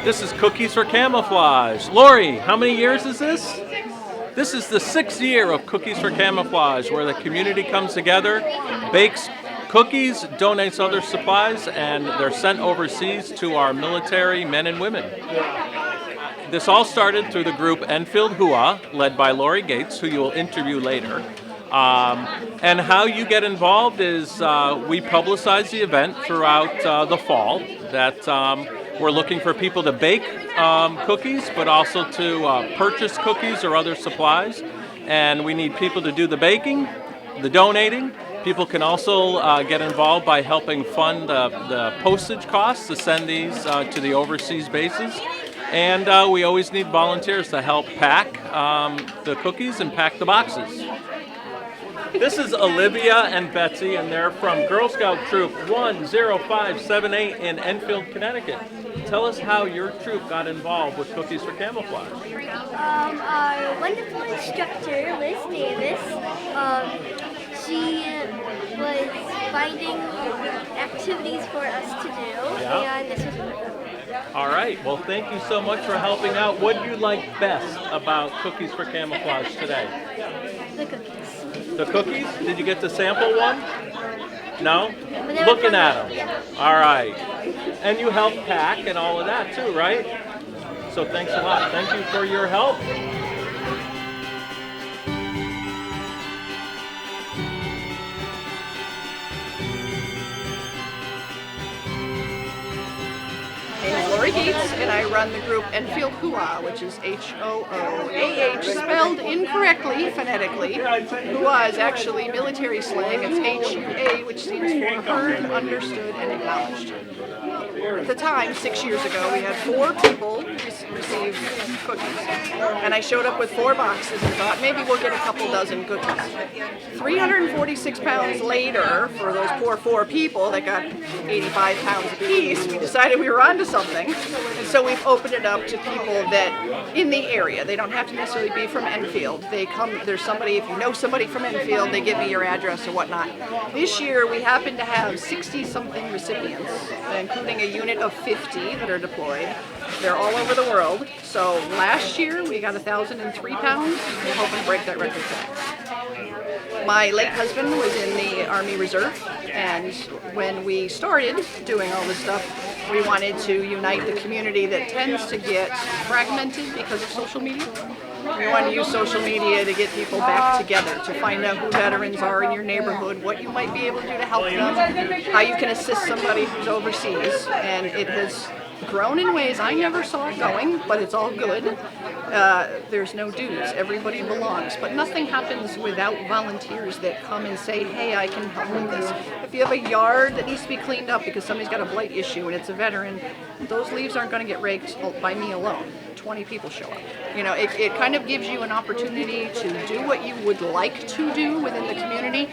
This is Cookies for Camouflage. Lori, how many years is this? This is the 6th year of Cookies for Camouflage, where the community comes together, bakes cookies, donates other supplies, and they're sent overseas to our military men and women. This all started through the group Enfield Hua, led by Lori Gates, who you will interview later. And how you get involved is we publicize the event throughout the fall, that we're looking for people to bake cookies, but also to purchase cookies or other supplies. And we need people to do the baking, the donating. People can also get involved by helping fund the postage costs to send these to the overseas bases. And we always need volunteers to help pack the cookies and pack the boxes. This is Olivia and Betsy, and they're from Girl Scout Troop 10578 in Enfield, Connecticut. Tell us how your troop got involved with Cookies for Camouflage. Our wonderful instructor, Liz Davis, she was finding activities for us to do, and this was one of them. All right. Well, thank you so much for helping out. What do you like best about Cookies for Camouflage today? The cookies. The cookies? Did you get to sample one? No? But Looking at them. Yeah. All right. And you help pack and all of that too, right? So thanks a lot. Thank you for your help. I'm Lori Gates, and I run the group Enfield Hua, which is H-O-O-A-H, spelled incorrectly phonetically. Hua is actually military slang. It's H-U-A, which stands for heard, understood, and acknowledged. At the time, 6 years ago, we had 4 people receive cookies, and I showed up with 4 boxes and thought maybe we'll get a couple dozen cookies. 346 pounds later, for those poor 4 people that got 85 pounds apiece, we decided we were onto something, and so we've opened it up to people that in the area. They don't have to necessarily be from Enfield. They come. There's somebody. If you know somebody from Enfield, they give me your address or whatnot. This year we happen to have 60-something recipients, including a unit of 50 that are deployed. They're all over the world. So last year we got 1,003 pounds. We're hoping to break that record today. My late husband was in the Army Reserve, and when we started doing all this stuff, we wanted to unite the community that tends to get fragmented because of social media. We want to use social media to get people back together, to find out who veterans are in your neighborhood, what you might be able to do to help them, how you can assist somebody who's overseas, and it has grown in ways I never saw it going, but it's all good. There's no dues, everybody belongs, but nothing happens without volunteers that come and say, hey, I can help with this. If you have a yard that needs to be cleaned up because somebody's got a blight issue and it's a veteran, those leaves aren't going to get raked by me alone. 20 people show up. You know, it kind of gives you an opportunity to do what you would like to do within the community,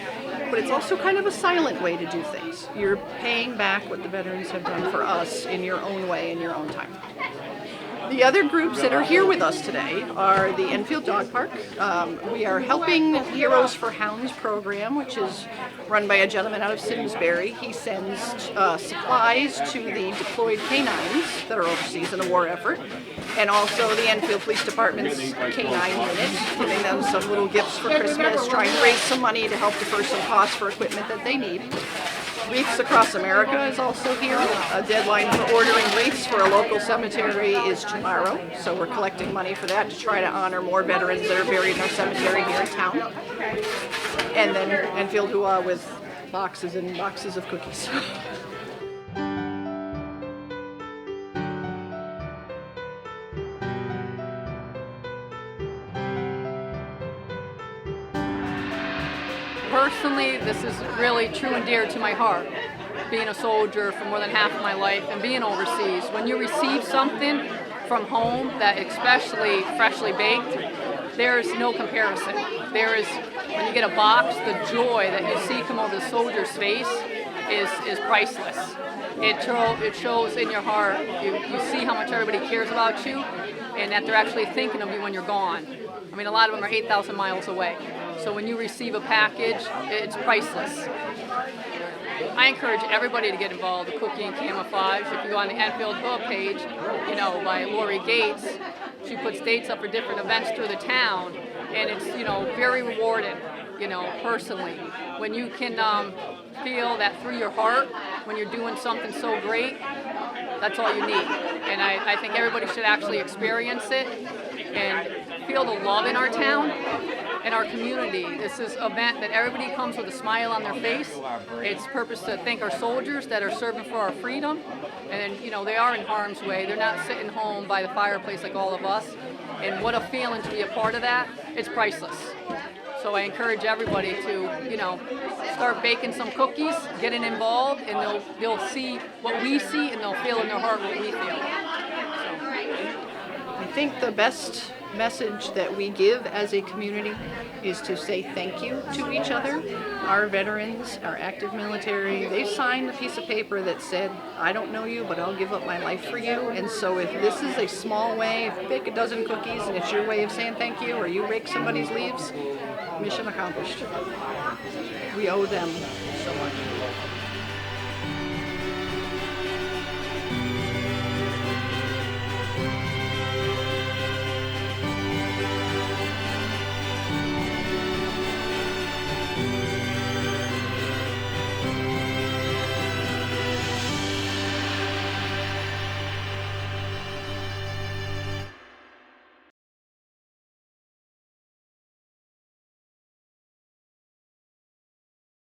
but it's also kind of a silent way to do things. You're paying back what the veterans have done for us in your own way, in your own time. The other groups that are here with us today are the Enfield Dog Park. We are helping Heroes for Hounds program, which is run by a gentleman out of Simsbury. He sends supplies to the deployed canines that are overseas in a war effort, and also the Enfield Police Department's canine unit, giving them some little gifts for Christmas, trying to raise some money to help defer some costs for equipment that they need. Wreaths Across America is also here. A deadline for ordering wreaths for a local cemetery is tomorrow, so we're collecting money for that to try to honor more veterans that are buried in our cemetery here in town. And then Enfield Hua with boxes and boxes of cookies. Personally, this is really true and dear to my heart. Being a soldier for more than half of my life and being overseas, when you receive something from home that especially freshly baked, there's no comparison. There is, when you get a box, the joy that you see come over the soldier's face is priceless. It shows in your heart. You see how much everybody cares about you and that they're actually thinking of you when you're gone. I mean, a lot of them are 8,000 miles away. So when you receive a package, it's priceless. I encourage everybody to get involved with Cookie and Camouflage. If you go on the Enfield Hood page, you know, by Lori Gates, she puts dates up for different events through the town, and it's, you know, very rewarding, you know, personally. When you can feel that through your heart, when you're doing something so great, that's all you need. And I think everybody should actually experience it and feel the love in our town and our community. This is an event that everybody comes with a smile on their face. It's purpose to thank our soldiers that are serving for our freedom. And, you know, they are in harm's way. They're not sitting home by the fireplace like all of us. And what a feeling to be a part of that. It's priceless. So I encourage everybody to, you know, start baking some cookies, getting involved, and they'll see what we see, and they'll feel in their heart what we feel. I think the best message that we give as a community is to say thank you to each other. Our veterans, our active military, they signed a piece of paper that said, I don't know you, but I'll give up my life for you. And so if this is a small way, if you bake a dozen cookies and it's your way of saying thank you, or you rake somebody's leaves, mission accomplished. We owe them so much.